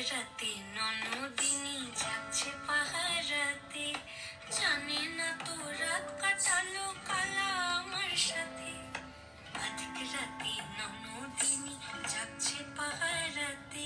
রাতে ননদিনী যাচ্ছে পাহারাতে, জানে না তো রাত কাটালো কালা আমার সাথে। আধিক রাতে ননদিনী যাচ্ছে পাহারাতে,